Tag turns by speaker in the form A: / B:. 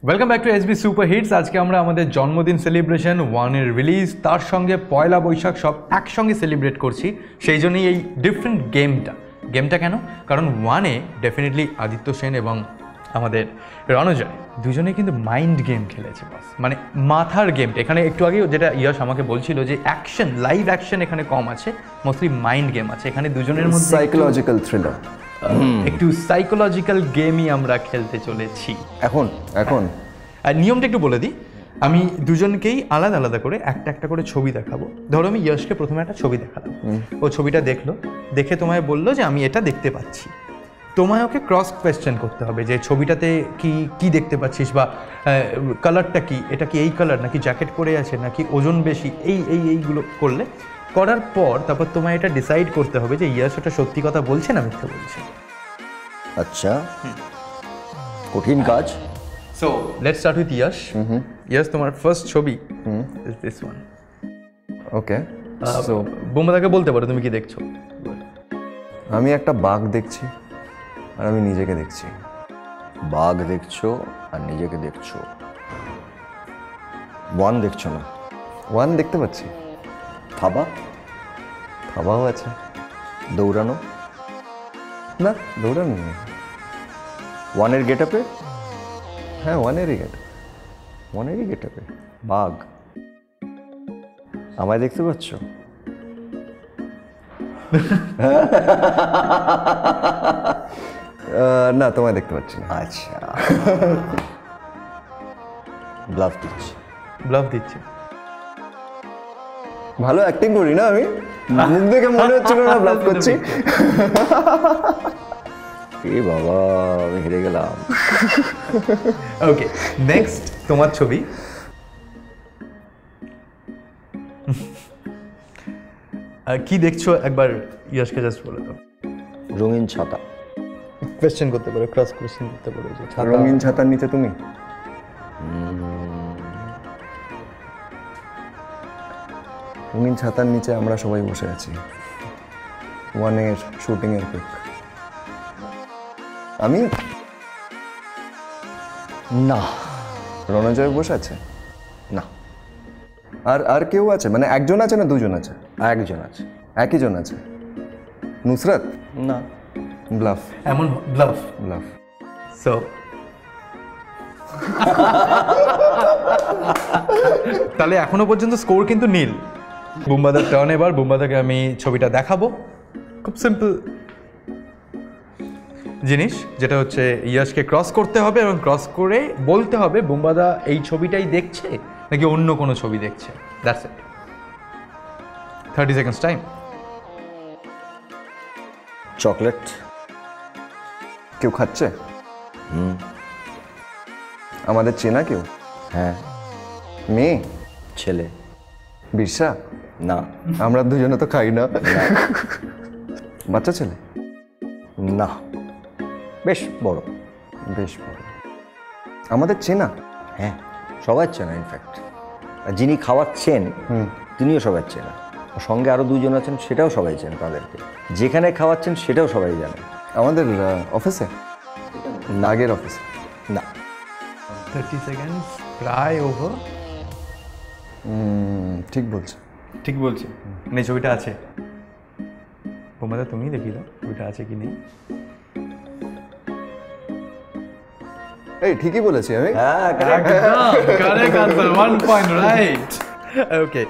A: Welcome back to SB super hits. আজকে আমরা আমাদের জন্মদিন সেলিব্রেশন, ওয়ানের রিলিজ, তার সঙ্গে পয়লা বৈশাখ সব একসঙ্গে সেলিব্রেট করছি। সেই জন্যই এই ডিফারেন্ট গেমটা কেন? কারণ ওয়ানে ডেফিনেটলি আদিত্য সেন এবং আমাদের রণজয় দুজনে কিন্তু মাইন্ড গেম খেলেছে, বাস মানে মাথার গেম। এখানে একটু আগেই যেটা ইয়াশ আমাকে বলছিল যে অ্যাকশন, লাইভ অ্যাকশন এখানে কম আছে, মোস্টলি মাইন্ড গেম আছে এখানে দুজনের মধ্যে।
B: সাইকোলজিক্যাল থ্রিলার,
A: একটু সাইকোলজিক্যাল গেমই আমরা খেলতে চলেছি
B: এখন
A: আর নিয়মটা একটু বলে দিই। আমি দুজনকেই আলাদা আলাদা করে একটা করে ছবি দেখাবো। ধরো আমি ইয়াশকে প্রথমে একটা ছবি দেখালাম, ও ছবিটা দেখলো, দেখে তোমায় বললো যে আমি এটা দেখতে পাচ্ছি। তোমায় ওকে ক্রস কোয়েশ্চেন করতে হবে যে ছবিটাতে কি দেখতে পাচ্ছিস, বা কালারটা কি, এটা কি এই কালার, নাকি জ্যাকেট পরে আছে, নাকি ওজন বেশি, এইগুলো করার পর তারপর তোমায় এটা ডিসাইড করতে হবে যে ইয়াশ ওটা সত্যি কথা বলছে না মিথ্যে বলছে।
B: আচ্ছা, কঠিন কাজ।
A: So let's start with Yash. Yash, তোমার ফার্স্ট ছবি is this one.
B: Okay,
A: So বোমাদাকে বলতে পারো তুমি কি দেখছো।
B: আমি একটা বাঘ দেখছি আর আমি নিজেকে দেখছি। বাঘ দেখছো আর নিজেকে দেখছো, ওয়ান দেখছো না? ওয়ান দেখতে পাচ্ছি। থাবাও আছে। দৌড়ানো? না, দৌড়ানো নেই। ওয়ানের গেট আপে? হ্যাঁ, ওয়ানেরই গেট আপে বাঘ। আমায় দেখতে পাচ্ছ? না, তোমায় দেখতে পাচ্ছি না। আচ্ছা, ব্লাফ দিচ্ছি। ভালো অ্যাক্টিং করি না আমি? মুখ দেখে মনে হচ্ছিল না ব্লাফ করছি। এ বাবা, আমি হেরে গেলাম।
A: ওকে, নেক্সট তোমার ছবি। কি দেখছো একবার ইয়াশকে জাস্ট বলে দাও।
B: রঙিন ছাতা।
A: কোয়েশ্চেন করতে পারো, ক্রস কোয়েশ্চেন করতে পারো যে
B: রঙিন ছাতার নিচে তুমি? রঙিন ছাতার নিচে আমরা সবাই বসে আছি। ওয়ানের শুটিং এর পিক। আমি না। রণজয় বসে আছে না? আর কেউ আছে? মানে একজন আছে না দুজন আছে? একজন আছে। একই জন আছে? নুসরাত? না। ব্লাফ।
A: এমন ব্লাফ। সো তাহলে এখনো পর্যন্ত স্কোর কিন্তু নীল। বুম্বাদার টার্ন এবার। বুম্বাদাকে আমি ছবিটা দেখাবো। খুব সিম্পল জিনিস, যেটা হচ্ছে ইয়াশকে ক্রস করতে হবে এবং ক্রস করে বলতে হবে বুম্বাদা এই ছবিটাই দেখছে নাকি অন্য কোনো ছবি দেখছে। That's it. 30 seconds time.
B: Chocolate. কেউ খাচ্ছে? আমাদের চেনা কেউ? হ্যাঁ। মেয়ে? ছেলে? বিরসা? না। আমরা দুজনে তো খাই না। বাচ্চা ছেলে? না। বেশ বড়। আমাদের চেনা? হ্যাঁ, সবার চেনা। ইনফ্যাক্ট যিনি খাওয়াচ্ছেন তিনিও সবার চেনা। সঙ্গে আরও দুজন আছেন, সেটাও সবাই চেন তাদেরকে। যেখানে খাওয়াচ্ছেন সেটাও সবাই জানে। আমাদের অফিসে? আগের অফিসে? না।
A: 30 সেকেন্ডস প্রায় ওভার।
B: ঠিক বলছে।
A: এই ছবিটা আছে। বোমাদা তুমি দেখি দাও ছবিটা আছে কি নেই।
B: এই ঠিকই বলেছি আমি।
A: হ্যাঁ, কারেক্ট আনসার, 1 পয়েন্ট, রাইট। ওকে।